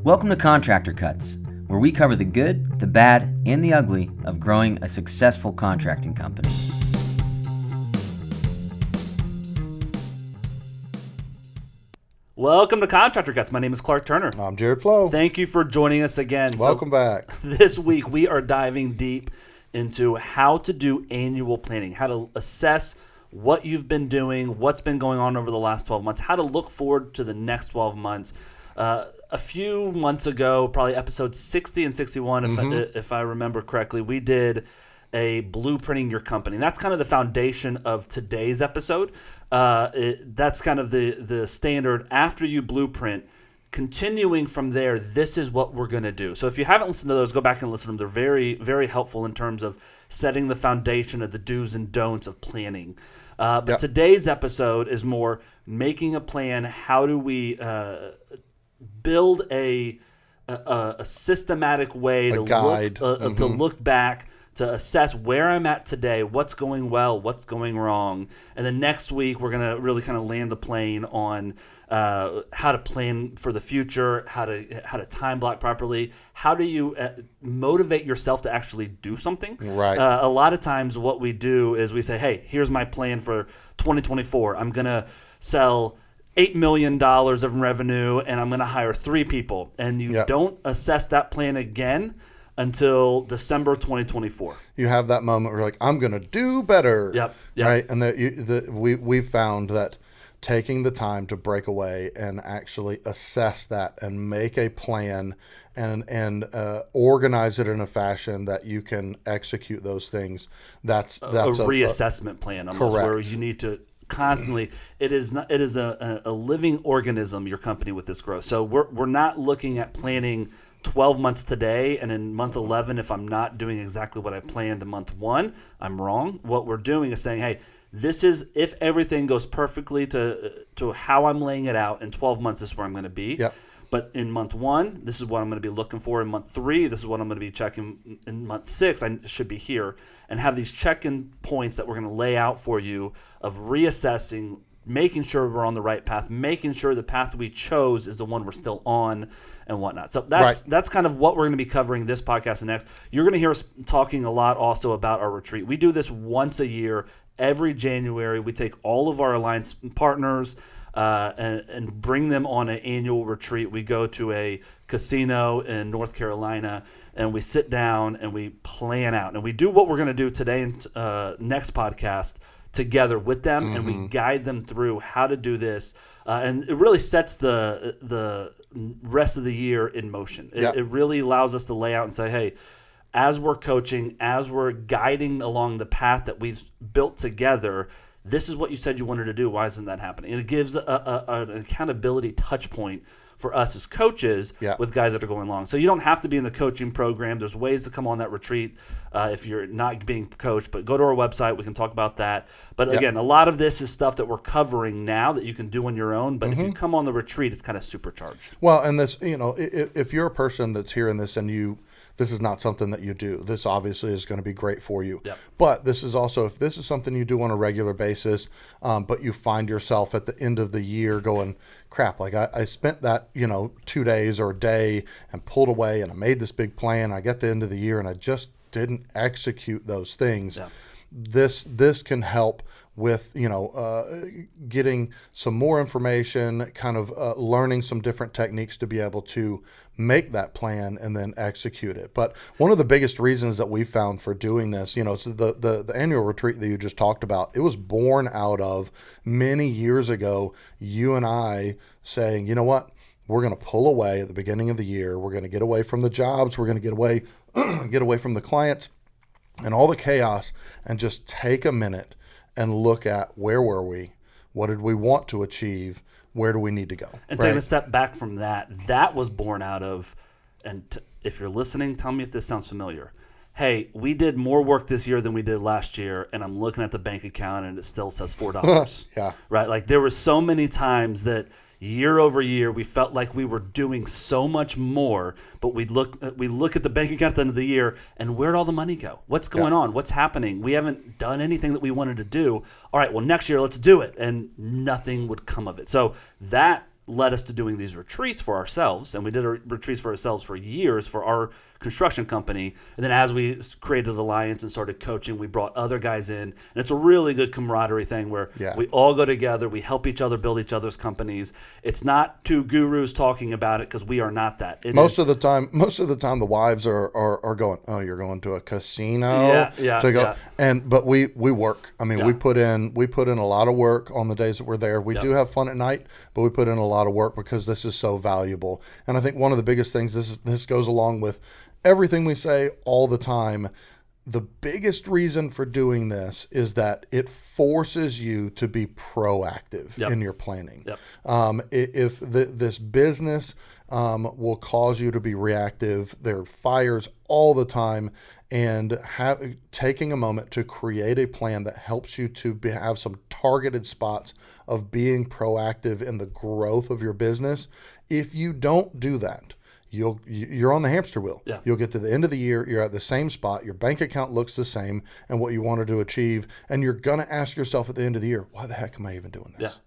Welcome to Contractor Cuts, where we cover the good, the bad, and the ugly of growing a successful contracting company. Welcome to Contractor Cuts. My name is Clark Turner. I'm Jared Flo. Thank you for joining us again. Welcome back. This week we are diving deep into how to do annual planning, how to assess what you've been doing, what's been going on over the last 12 months, how to look forward to the next 12 months. A few months ago, probably episodes 60 and 61, if I remember correctly, we did a blueprinting your company. And that's kind of the foundation of today's episode. That's kind of the standard. After you blueprint, continuing from there, this is what we're going to do. So if you haven't listened to those, go back and listen to them. They're very, very helpful in terms of setting the foundation of the do's and don'ts of planning. But today's episode is more making a plan. How do we build a systematic way to look back, to assess where I'm at today, what's going well, what's going wrong. And then next week, we're going to really kind of land the plane on how to plan for the future, how to time block properly. How do you motivate yourself to actually do something? Right. A lot of times what we do is we say, hey, here's my plan for 2024. I'm going to sell $8 million of revenue and I'm going to hire 3 people. And you don't assess that plan again until December 2024. You have that moment where you're like, I'm going to do better. Yep. Right? And we've found that taking the time to break away and actually assess that and make a plan and organize it in a fashion that you can execute those things, that's a reassessment plan almost, correct. Where you need to constantly, it is a living organism, your company, with this growth. So we're not looking at planning 12 months today, and in month 11, if I'm not doing exactly what I planned in month 1, I'm wrong. What we're doing is saying, hey, this is, if everything goes perfectly to how I'm laying it out, in 12 months, this is where I'm going to be. Yep. But in month 1, this is what I'm going to be looking for. In month 3, this is what I'm going to be checking. In month 6, I should be here. And have these check-in points that we're going to lay out for you of reassessing, making sure we're on the right path, making sure the path we chose is the one we're still on, and whatnot. So that's kind of what we're going to be covering this podcast and next. You're going to hear us talking a lot also about our retreat. We do this once a year. Every January, we take all of our alliance partners and bring them on an annual retreat. We go to a casino in North Carolina, and we sit down and we plan out. And we do what we're going to do today and next podcast together with them, and we guide them through how to do this. And it really sets the rest of the year in motion. It really allows us to lay out and say, hey, as we're coaching, as we're guiding along the path that we've built together, this is what you said you wanted to do. Why isn't that happening? And it gives an accountability touch point for us as coaches with guys that are going along. So you don't have to be in the coaching program. There's ways to come on that retreat if you're not being coached. But go to our website. We can talk about that. But again, a lot of this is stuff that we're covering now that you can do on your own. But if you come on the retreat, it's kind of supercharged. Well, and this, if you're a person that's hearing this and this is not something that you do, this obviously is going to be great for you. Yep. But this is also, if this is something you do on a regular basis, but you find yourself at the end of the year going, crap, like I spent that, 2 days or a day and pulled away and I made this big plan. I get to the end of the year and I just didn't execute those things. Yeah. This can help with, getting some more information, kind of learning some different techniques to be able to make that plan and then execute it. But one of the biggest reasons that we found for doing this, so the annual retreat that you just talked about, it was born out of many years ago, you and I saying, you know what, we're going to pull away at the beginning of the year. We're going to get away from the jobs. We're going to get away from the clients and all the chaos, and just take a minute and look at where were we, what did we want to achieve, where do we need to go? And taking a step back from that was born out of, and if you're listening, tell me if this sounds familiar. Hey, we did more work this year than we did last year, and I'm looking at the bank account and it still says $4. Yeah. Right? Like there were so many times that year over year we felt like we were doing so much more, but we look at the bank account at the end of the year and where'd all the money go? What's going on? What's happening? We haven't done anything that we wanted to do. All right, well, next year let's do it. And nothing would come of it. So that led us to doing these retreats for ourselves. And we did retreats for ourselves for years for our construction company. And then as we created the Alliance and started coaching, we brought other guys in. And it's a really good camaraderie thing where we all go together. We help each other build each other's companies. It's not two gurus talking about it because we are not that. Most of the time, the wives are going, oh, you're going to a casino? But we work. I mean, we put in a lot of work on the days that we're there. We do have fun at night, but we put in a lot of work because this is so valuable. And I think one of the biggest things, this goes along with everything we say all the time. The biggest reason for doing this is that it forces you to be proactive in your planning. If this business will cause you to be reactive, there are fires all the time, and taking a moment to create a plan that helps you to have some targeted spots of being proactive in the growth of your business. If you don't do that, you're on the hamster wheel. You'll get to the end of the year, you're at the same spot, your bank account looks the same and what you wanted to achieve, and you're going to ask yourself at the end of the year, why the heck am I even doing this?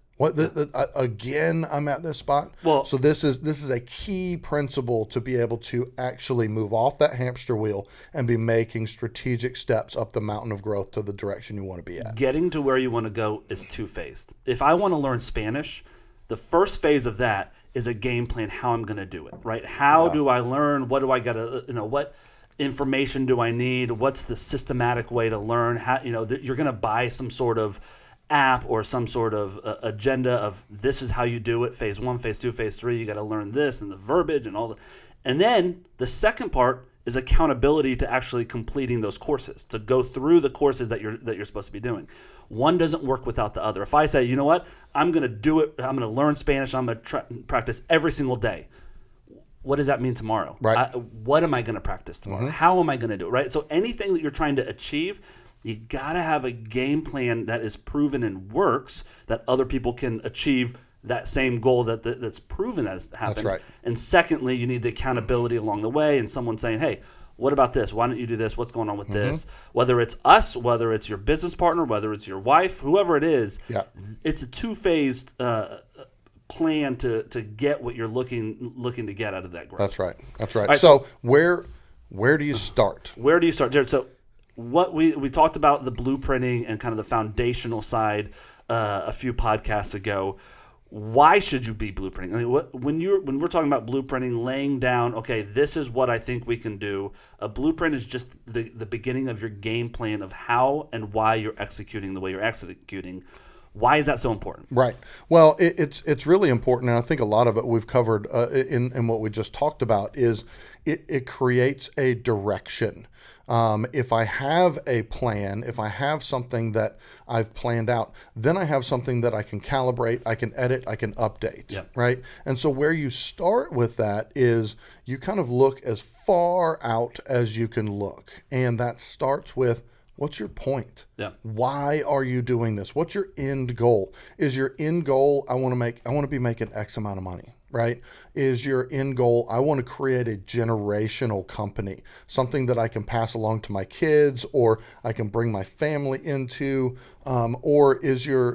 Again, I'm at this spot. So this is a key principle to be able to actually move off that hamster wheel and be making strategic steps up the mountain of growth to the direction you want to be at. Getting to where you want to go is two-phased. If I want to learn Spanish, the first phase of that is a game plan, how I'm going to do it, right? How do I learn? What do I got to, what information do I need? What's the systematic way to learn? How, you're going to buy some sort of app or some sort of agenda of this is how you do it, phase 1, phase 2, phase 3, you got to learn this and the verbiage and all the, and then the second part is accountability to actually completing those courses, to go through the courses that you're supposed to be doing. One doesn't work without the other. If I say, you know what, I'm going to do it, I'm going to learn Spanish, I'm going to practice every single day. What does that mean tomorrow? Right. What am I going to practice tomorrow? How am I going to do it? Right. So anything that you're trying to achieve, you got to have a game plan that is proven and works, that other people can achieve that same goal that's proven has happened. That's right. And secondly, you need the accountability along the way and someone saying, hey, what about this? Why don't you do this? What's going on with this? Whether it's us, whether it's your business partner, whether it's your wife, whoever it is, it's a two-phased plan to get what you're looking to get out of that growth. That's right. All right, so where do you start? Where do you start, Jared? So what we talked about the blueprinting and kind of the foundational side a few podcasts ago. Why should you be blueprinting? I mean, when we're talking about blueprinting, laying down, okay, this is what I think we can do. A blueprint is just the beginning of your game plan of how and why you're executing the way you're executing. Why is that so important? Right. Well, it's really important, and I think a lot of it we've covered in what we just talked about is it creates a direction. If I have a plan, if I have something that I've planned out, then I have something that I can calibrate, I can edit, I can update, right? And so where you start with that is you kind of look as far out as you can look. And that starts with, what's your point? Why are you doing this? What's your end goal? Is your end goal, I want to be making X amount of money, right? Is your end goal, I want to create a generational company, something that I can pass along to my kids or I can bring my family into, or is your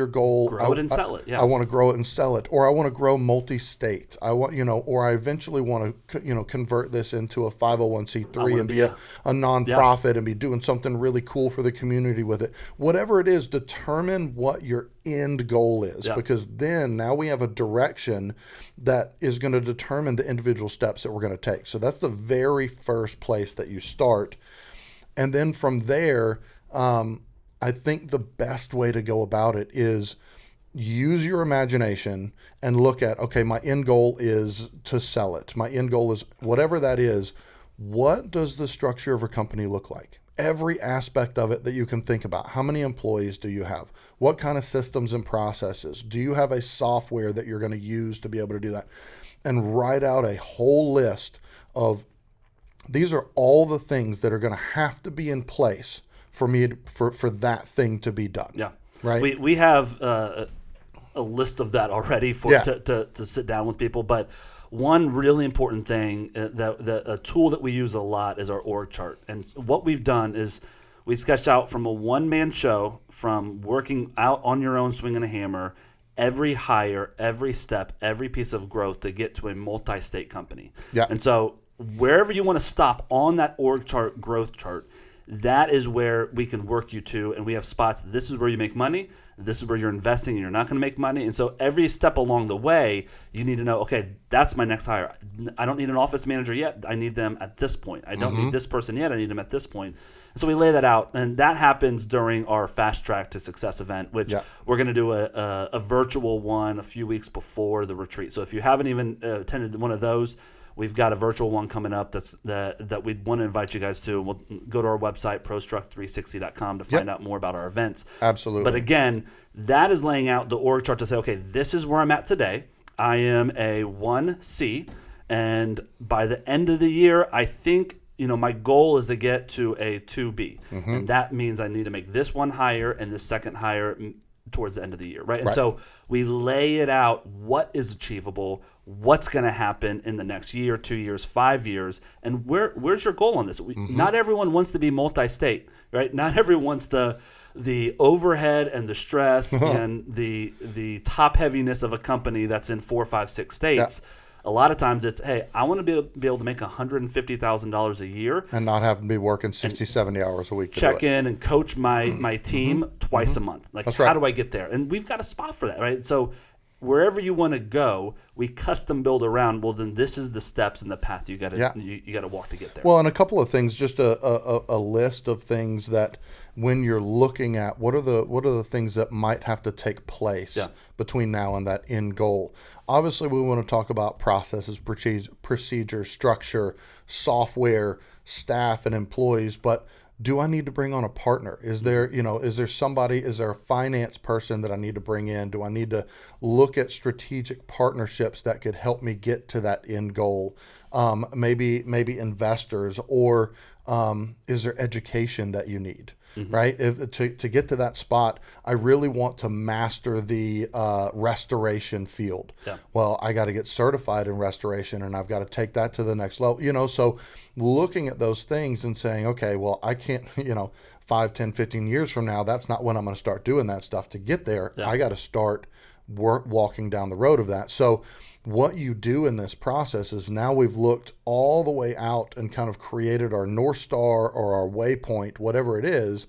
goal grow it and sell it? I want to grow it and sell it, or I want to grow multi-state. I want, or I eventually want to, convert this into a 501c3 and be a nonprofit and be doing something really cool for the community with it. Whatever it is, determine what your end goal is, because then now we have a direction that is going to determine the individual steps that we're going to take. So that's the very first place that you start. And then from there, I think the best way to go about it is use your imagination and look at, okay, my end goal is to sell it. My end goal is whatever that is. What does the structure of a company look like? Every aspect of it that you can think about. How many employees do you have? What kind of systems and processes? Do you have a software that you're going to use to be able to do that? And write out a whole list of, these are all the things that are going to have to be in place for me for that thing to be done. Right. We have a list of that already to sit down with people, but one really important thing, that a tool that we use a lot is our org chart. And what we've done is we sketched out from a one-man show, from working out on your own swinging a hammer, every hire, every step, every piece of growth to get to a multi-state company. Yeah. And so wherever you want to stop on that org chart, growth chart, that is where we can work you to. And we have spots. This is where you make money. This is where you're investing and you're not going to make money. And so every step along the way, you need to know, okay, that's my next hire. I don't need an office manager yet. I need them at this point. I don't need this person yet. I need them at this point. And so we lay that out. And that happens during our Fast Track to Success event, which we're going to do a virtual one a few weeks before the retreat. So if you haven't even attended one of those, we've got a virtual one coming up that we'd want to invite you guys to. We'll go to our website, prostruct360.com, to find out more about our events. Absolutely. But again, that is laying out the org chart to say, okay, this is where I'm at today. I am a 1C, and by the end of the year, I think my goal is to get to a 2B. And that means I need to make this one hire and this second hire towards the end of the year, right? And so we lay it out, what is achievable, what's going to happen in the next year, 2 years, 5 years, and where's your goal on this? Not everyone wants to be multi-state, right? Not everyone wants the overhead and the stress and the top heaviness of a company that's in 4, 5, 6 states. A lot of times it's, hey, I want to be able to make $150,000 a year. And not have to be working 60, 70 hours a week to check do it. in and coach my team twice a month. Like, That's how right. do I get there? And we've got a spot for that, right? So wherever you want to go, we custom build around. Well, then this is the steps and the path you got to you got to walk to get there. Well, and a couple of things, just a list of things that when you're looking at what are the things that might have to take place between now and that end goal. Obviously, we want to talk about processes, procedures, structure, software, staff, and employees, but do I need to bring on a partner? Is there a finance person that I need to bring in? Do I need to look at strategic partnerships that could help me get to that end goal? Maybe investors, or is there education that you need? Right? To get to that spot, I really want to master the restoration field. Well, I got to get certified in restoration, and I've got to take that to the next level. So looking at those things and saying, okay, well, I can't, 5, 10, 15 years from now, that's not when I'm going to start doing that stuff. To get there, I got to start walking down the road of that. So what you do in this process is, now we've looked all the way out and kind of created our North Star or our waypoint, whatever it is,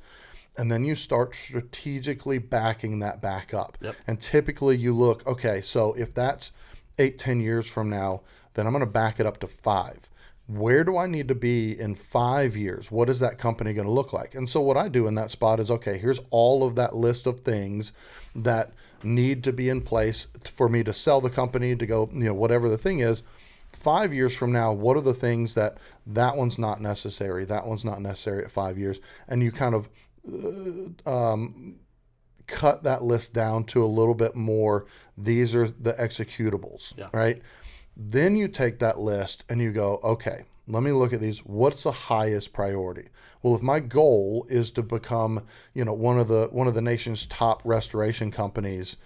and then you start strategically backing that back up. And typically you look, okay, so if that's 8, 10 years from now, then I'm going to back it up to 5. Where do I need to be in 5 years? What is that company going to look like? And so what I do in that spot is, okay, here's all of that list of things that need to be in place for me to sell the company, to go, whatever the thing is. 5 years from now, what are the things that one's not necessary, that one's not necessary at 5 years? And you kind of cut that list down to a little bit more. These are the executables, right? Then you take that list and you go, okay, let me look at these. What's the highest priority? Well, if my goal is to become, one of the nation's top restoration companies,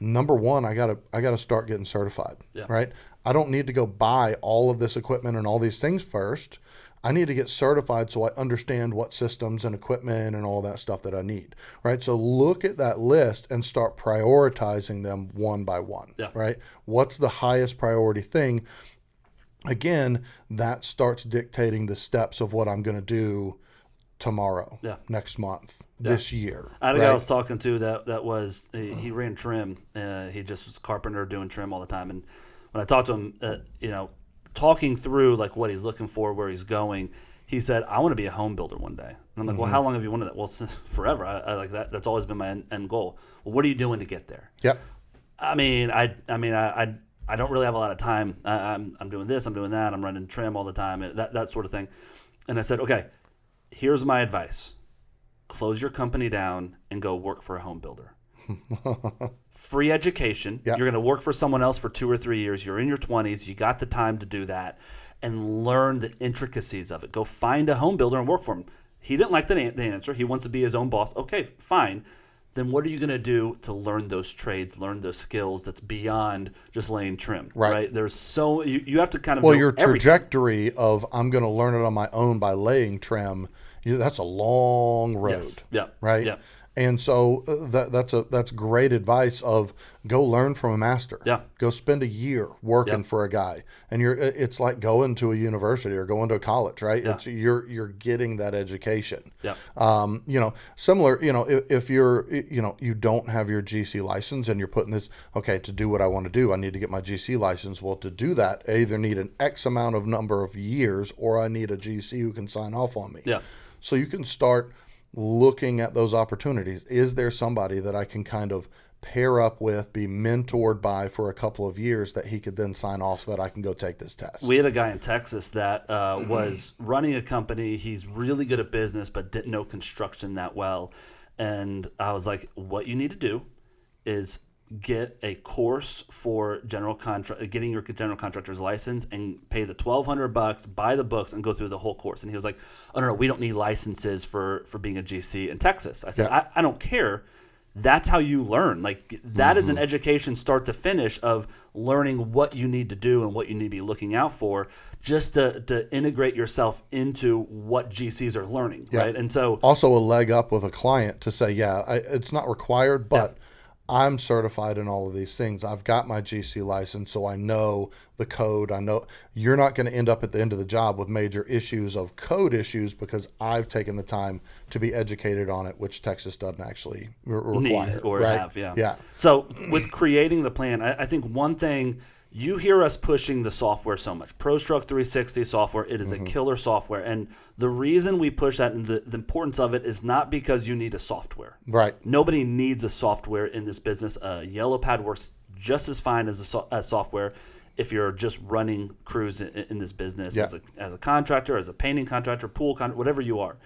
number one, I gotta start getting certified, right? I don't need to go buy all of this equipment and all these things first. I need to get certified so I understand what systems and equipment and all that stuff that I need, right? So look at that list and start prioritizing them one by one, right? What's the highest priority thing? Again, that starts dictating the steps of what I'm going to do tomorrow, next month, this year. I had a guy I was talking to that was, he ran trim. He just was a carpenter doing trim all the time. And when I talked to him, talking through like what he's looking for, where he's going, he said, I want to be a home builder one day. And I'm like, well, how long have you wanted that? Well, since forever. I like that. That's always been my end goal. Well, what are you doing to get there? I don't really have a lot of time. I'm doing this, I'm doing that, I'm running trim all the time, that sort of thing. And I said, okay, here's my advice. Close your company down and go work for a home builder. Free education. You're going to work for someone else for 2 or 3 years. You're in your 20s. You got the time to do that and learn the intricacies of it. Go find a home builder and work for him. He didn't like the answer. He wants to be his own boss. Okay, fine. Then what are you going to do to learn those trades, learn those skills that's beyond just laying trim, right? There's so you have to kind of know your everything. Trajectory of I'm going to learn it on my own by laying trim, that's a long road, right? And so that's great advice of go learn from a master. Yeah. Go spend a year working for a guy, and it's like going to a university or going to a college, right? Yeah. It's you're getting that education. Yeah. Similar, if you're, you don't have your GC license and you're putting this, okay, to do what I want to do, I need to get my GC license. Well, to do that, I either need an X amount of number of years or I need a GC who can sign off on me. Yeah. So you can start looking at those opportunities. Is there somebody that I can kind of pair up with, be mentored by for a couple of years that he could then sign off so that I can go take this test? We had a guy in Texas that was running a company. He's really good at business, but didn't know construction that well. And I was like, what you need to do is get a course for getting your general contractor's license and pay the $1,200, buy the books, and go through the whole course. And he was like, oh, no, we don't need licenses for being a GC in Texas. I said, I don't care. That's how you learn. Like that is an education start to finish of learning what you need to do and what you need to be looking out for just to integrate yourself into what GCs are learning, right? And so also a leg up with a client to say, it's not required, but I'm certified in all of these things. I've got my GC license, so I know the code. I know you're not going to end up at the end of the job with major issues of code issues because I've taken the time to be educated on it, which Texas doesn't actually require. Need or right? have, yeah. Yeah. So with creating the plan, I think one thing, you hear us pushing the software so much. ProStroke 360 software, it is a killer software. And the reason we push that and the importance of it is not because you need a software. Right. Nobody needs a software in this business. Yellow Pad works just as fine as software if you're just running crews in this business as a contractor, as a painting contractor, pool contractor, whatever you are.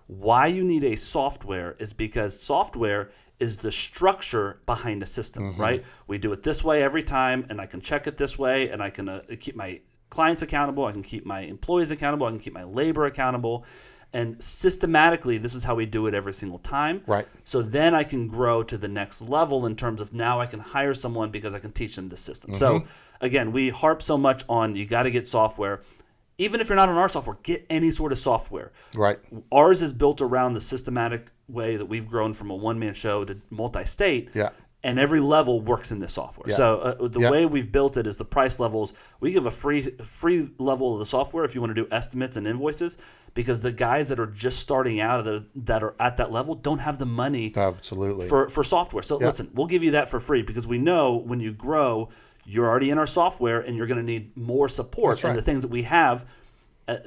Why you need a software is because software is the structure behind a system, right? We do it this way every time, and I can check it this way, and I can keep my clients accountable, I can keep my employees accountable, I can keep my labor accountable, and systematically, this is how we do it every single time. Right. So then I can grow to the next level in terms of now I can hire someone because I can teach them the system. So again, we harp so much on you got to get software. Even if you're not on our software, get any sort of software. Right. Ours is built around the systematic way that we've grown from a one-man show to multi-state. Yeah. And every level works in this software. Yeah. So the way we've built it is the price levels. We give a free level of the software if you want to do estimates and invoices, because the guys that are just starting out that are at that level don't have the money Absolutely. for software. So listen, we'll give you that for free because we know when you grow, you're already in our software and you're going to need more support. That's right. And the things that we have,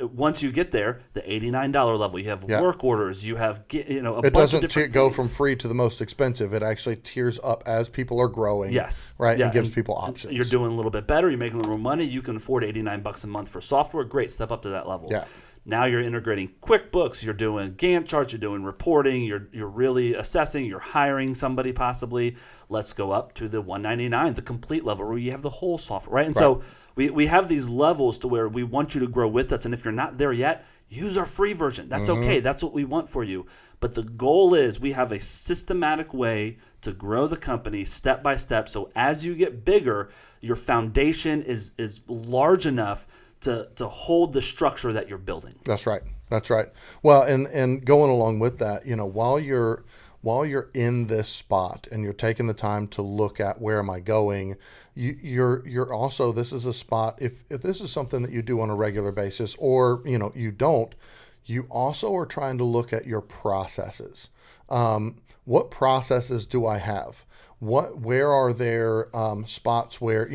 once you get there, the $89 level, you have work orders, you have a bunch of different doesn't go things. from free to the most expensive. It actually tiers up as people are growing. Yes. Right. Yeah. And gives people options. You're doing a little bit better. You're making a little more money. You can afford $89 a month for software. Great. Step up to that level. Yeah. Now you're integrating QuickBooks. You're doing Gantt charts. You're doing reporting. You're really assessing. You're hiring somebody possibly. Let's go up to the $199, the complete level where you have the whole software, right? And so we have these levels to where we want you to grow with us. And if you're not there yet, use our free version. That's okay. That's what we want for you. But the goal is we have a systematic way to grow the company step by step. So as you get bigger, your foundation is large enough to hold the structure that you're building. That's right. That's right. Well, and going along with that, while you're in this spot and you're taking the time to look at where am I going, you're also, this is a spot, if this is something that you do on a regular basis or, you don't, you also are trying to look at your processes. What processes do I have? Where are there spots where,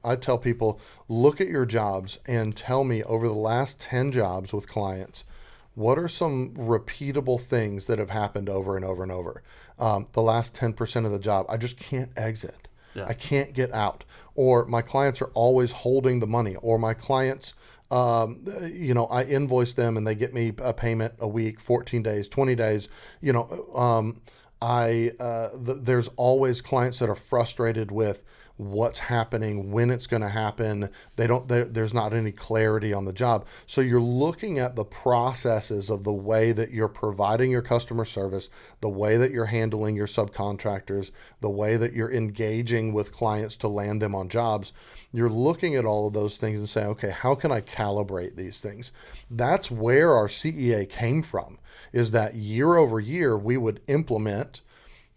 I tell people, look at your jobs and tell me over the last 10 jobs with clients, what are some repeatable things that have happened over and over and over? The last 10% of the job, I just can't exit. Yeah. I can't get out. Or my clients are always holding the money. Or my clients, I invoice them and they get me a payment a week, 14 days, 20 days, there's always clients that are frustrated with what's happening, when it's going to happen. There's not any clarity on the job. So you're looking at the processes of the way that you're providing your customer service, the way that you're handling your subcontractors, the way that you're engaging with clients to land them on jobs. You're looking at all of those things and saying, okay, how can I calibrate these things? That's where our CEA came from. is that year over year we would implement,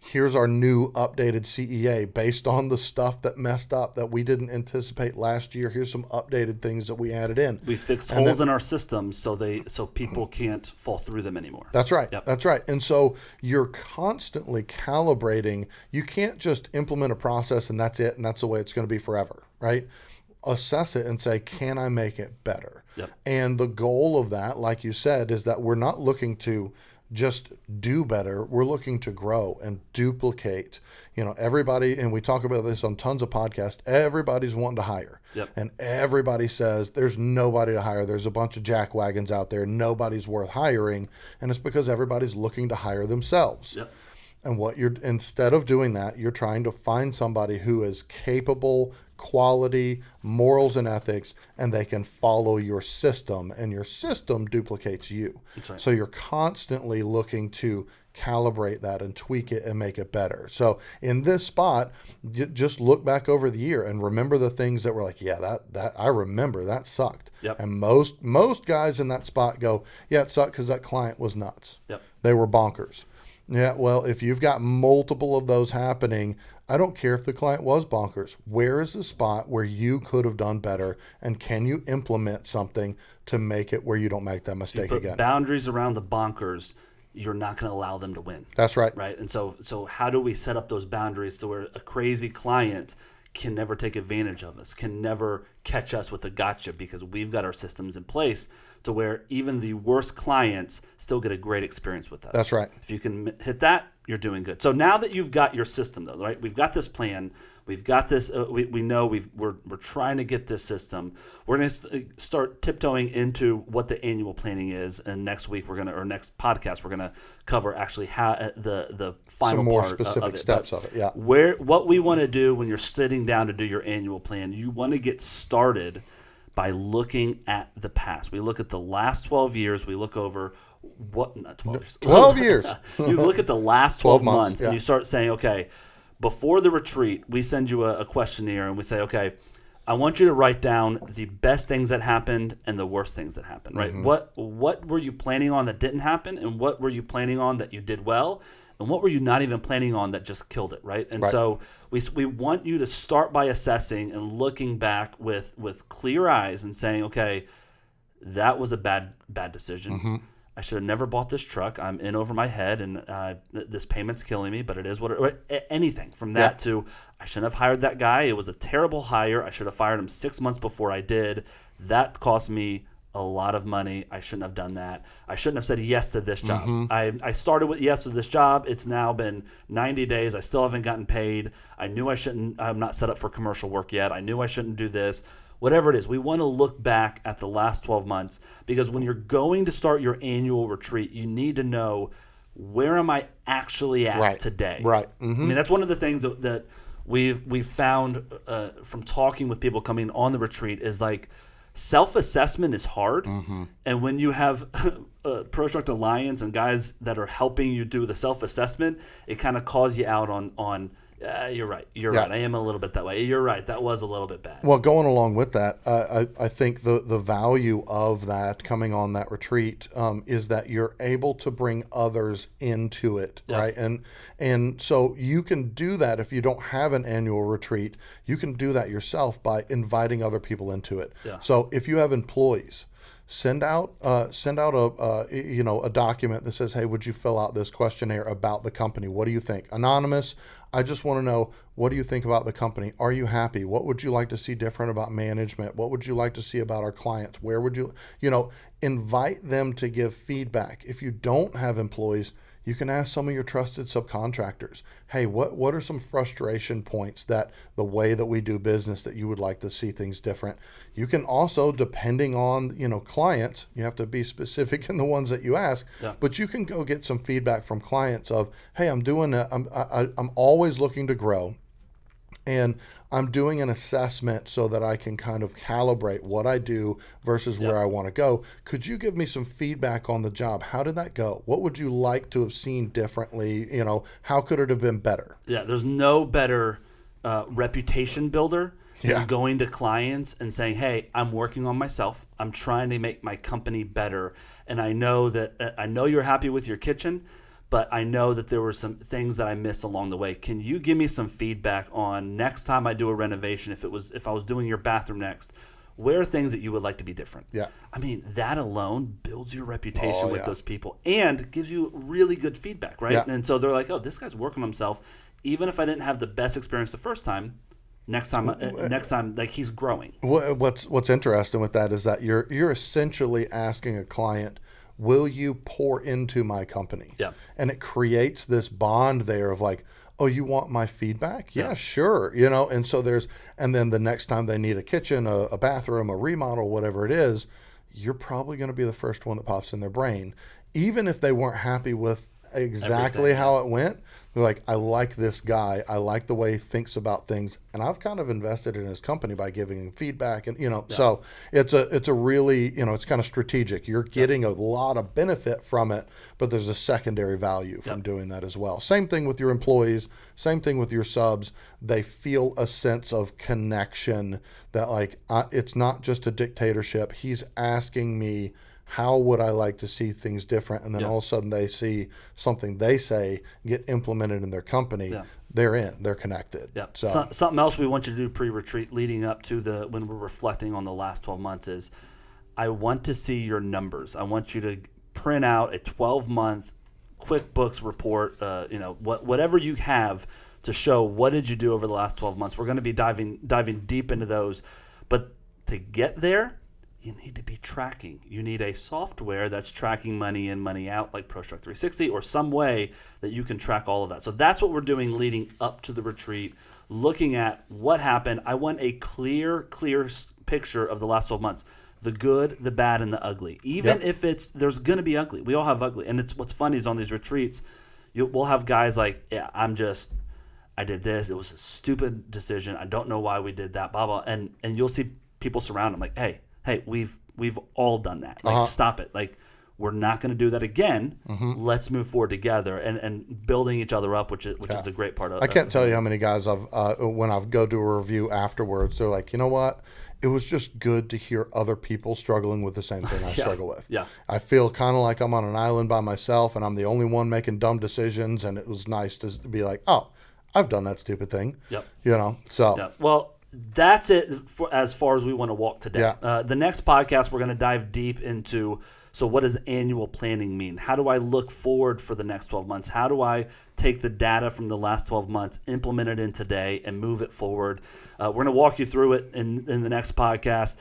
here's our new updated CEA based on the stuff that messed up that we didn't anticipate last year. Here's some updated things that we added in. We fixed holes in our systems so people can't fall through them anymore. That's right. Yep. That's right. And so you're constantly calibrating. You can't just implement a process and that's it and that's the way it's going to be forever, right? Assess it and say, can I make it better? Yep. And the goal of that, like you said, is that we're not looking to just do better. We're looking to grow and duplicate. Everybody, and we talk about this on tons of podcasts, everybody's wanting to hire. Yep. And everybody says there's nobody to hire. There's a bunch of jack wagons out there. Nobody's worth hiring. And it's because everybody's looking to hire themselves. Yep. And instead of doing that, you're trying to find somebody who is capable, quality, morals, and ethics, and they can follow your system, and your system duplicates you. That's right. So you're constantly looking to calibrate that and tweak it and make it better. So in this spot, you just look back over the year and remember the things that were like, yeah, that I remember that sucked. Yep. And most guys in that spot go, yeah, it sucked because that client was nuts. Yep. They were bonkers. Yeah, well, if you've got multiple of those happening, I don't care if the client was bonkers. Where is the spot where you could have done better, and can you implement something to make it where you don't make that mistake Put again? boundaries around the bonkers. You're not going to allow them to win. That's right. Right. And so how do we set up those boundaries to where a crazy client can never take advantage of us, can never catch us with a gotcha, because we've got our systems in place to where even the worst clients still get a great experience with us. That's right. If you can hit that, you're doing good. So now that you've got your system, though, right? We've got this plan. We've got this. We know we're trying to get this system. We're going to start tiptoeing into what the annual planning is, and next week next podcast we're gonna cover actually how the final Some more part specific of it. steps of it. Yeah. What we want to do when you're sitting down to do your annual plan, you want to get started by looking at the past. We look at the last 12 years. We look over not 12 years. 12 years. You look at the last 12 months yeah. and you start saying, okay, before the retreat, we send you a questionnaire and we say, okay, I want you to write down the best things that happened and the worst things that happened, right? Mm-hmm. What were you planning on that didn't happen, and what were you planning on that you did well, and what were you not even planning on that just killed it, right? And so we want you to start by assessing and looking back with clear eyes and saying, okay, that was a bad decision. Mm-hmm. I should have never bought this truck. I'm in over my head, and this payment's killing me, but it is what it, anything from that to I shouldn't have hired that guy. It was a terrible hire. I should have fired him 6 months before I did. That cost me a lot of money. I shouldn't have done that. I shouldn't have said yes to this job. Mm-hmm. I started with yes to this job. It's now been 90 days. I still haven't gotten paid. I knew I'm not set up for commercial work yet. I knew I shouldn't do this. Whatever it is, we want to look back at the last 12 months, because when you're going to start your annual retreat, you need to know, where am I actually at today? Right. Mm-hmm. I mean, that's one of the things that we've found from talking with people coming on the retreat is like, self-assessment is hard. Mm-hmm. And when you have Pro-Struct Alliance and guys that are helping you do the self-assessment, it kind of calls you out on you're right. Right. I am a little bit that way. You're right. That was a little bit bad. Well, going along with that, I think the value of that coming on that retreat is that you're able to bring others into it, right? And so you can do that if you don't have an annual retreat. You can do that yourself by inviting other people into it. Yeah. So if you have employees, send out a document that says, hey, would you fill out this questionnaire about the company? What do you think? Anonymous. I just want to know, what do you think about the company? Are you happy? What would you like to see different about management? What would you like to see about our clients? Where would you invite them to give feedback? If you don't have employees, you can ask some of your trusted subcontractors, hey, what are some frustration points that the way that we do business that you would like to see things different? You can also, depending on, clients, you have to be specific in the ones that you ask, but you can go get some feedback from clients of, hey, I'm always looking to grow. And I'm doing an assessment so that I can kind of calibrate what I do versus where I want to go. Could you give me some feedback on the job? How did that go? What would you like to have seen differently? How could it have been better? Yeah, there's no better reputation builder and going to clients and saying, hey, I'm working on myself. I'm trying to make my company better. And I know you're happy with your kitchen, but I know that there were some things that I missed along the way. Can you give me some feedback on next time I do a renovation, if I was doing your bathroom next, where are things that you would like to be different? Yeah. I mean, that alone builds your reputation with those people and gives you really good feedback, right? Yeah. And so they're like, oh, this guy's working on himself. Even if I didn't have the best experience the first time, next time, like, he's growing. What's interesting with that is that you're essentially asking a client, will you pour into my company? Yeah. And it creates this bond there of like, oh, you want my feedback? Yeah, sure. You know, and so and then the next time they need a kitchen, a bathroom, a remodel, whatever it is, you're probably going to be the first one that pops in their brain. Even if they weren't happy with exactly how it went, they're like, I like this guy. I like the way he thinks about things. And I've kind of invested in his company by giving him feedback. And, so it's a really, it's kind of strategic. You're getting a lot of benefit from it, but there's a secondary value from doing that as well. Same thing with your employees. Same thing with your subs. They feel a sense of connection that like, it's not just a dictatorship. He's asking me, how would I like to see things different? And then all of a sudden they see something they say get implemented in their company. Yeah. They're connected. Yeah. So something else we want you to do pre-retreat leading up to when we're reflecting on the last 12 months is I want to see your numbers. I want you to print out a 12-month QuickBooks report, whatever you have to show what did you do over the last 12 months. We're going to be diving deep into those. But to get there, you need to be tracking. You need a software that's tracking money in, money out, like ProStruct 360, or some way that you can track all of that. So that's what we're doing leading up to the retreat, looking at what happened. I want a clear picture of the last 12 months, the good, the bad, and the ugly. Even if there's going to be ugly. We all have ugly. And what's funny is on these retreats, we'll have guys like, I did this. It was a stupid decision. I don't know why we did that, blah, blah. And you'll see people surround them like, hey, we've all done that. Like, stop it. Like, we're not going to do that again. Let's move forward together and building each other up, which is a great part of it. I can't tell you how many guys when I go do a review afterwards, they're like, you know what? It was just good to hear other people struggling with the same thing I struggle with. Yeah. I feel kind of like I'm on an island by myself and I'm the only one making dumb decisions. And it was nice to be like, oh, I've done that stupid thing. Yep. So. Yeah. Well, that's it as far as we want to walk today. Yeah. The next podcast, we're going to dive deep into, so what does annual planning mean? How do I look forward for the next 12 months? How do I take the data from the last 12 months, implement it in today, and move it forward? We're going to walk you through it in the next podcast.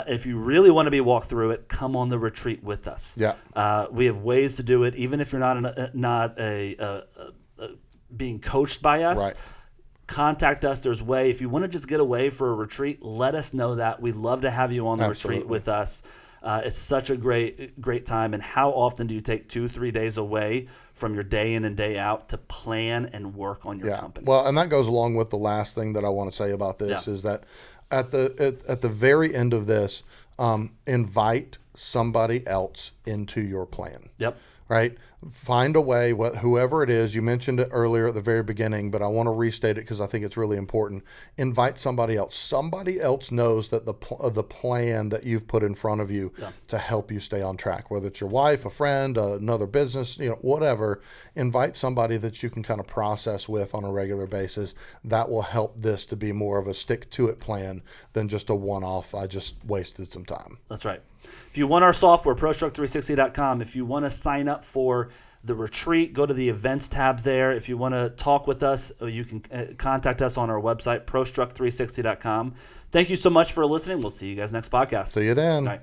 If you really want to be walked through it, come on the retreat with us. Yeah. We have ways to do it, even if you're not being coached by us. Right. Contact us. There's a way. If you want to just get away for a retreat, let us know that. We'd love to have you on the retreat with us. It's such a great time. And how often do you take 2-3 days away from your day in and day out to plan and work on your company? Well, and that goes along with the last thing that I want to say about this is that at the very end of this, invite somebody else into your plan. Yep. Right? Find a way, whoever it is, you mentioned it earlier at the very beginning, but I want to restate it because I think it's really important. Invite somebody else. Somebody else knows that the plan that you've put in front of you to help you stay on track, whether it's your wife, a friend, another business, whatever. Invite somebody that you can kind of process with on a regular basis. That will help this to be more of a stick-to-it plan than just a one-off, I just wasted some time. That's right. If you want our software, ProStruct360.com. If you want to sign up for the retreat, go to the events tab there. If you want to talk with us, you can contact us on our website, ProStruct360.com. Thank you so much for listening. We'll see you guys next podcast. See you then. All right.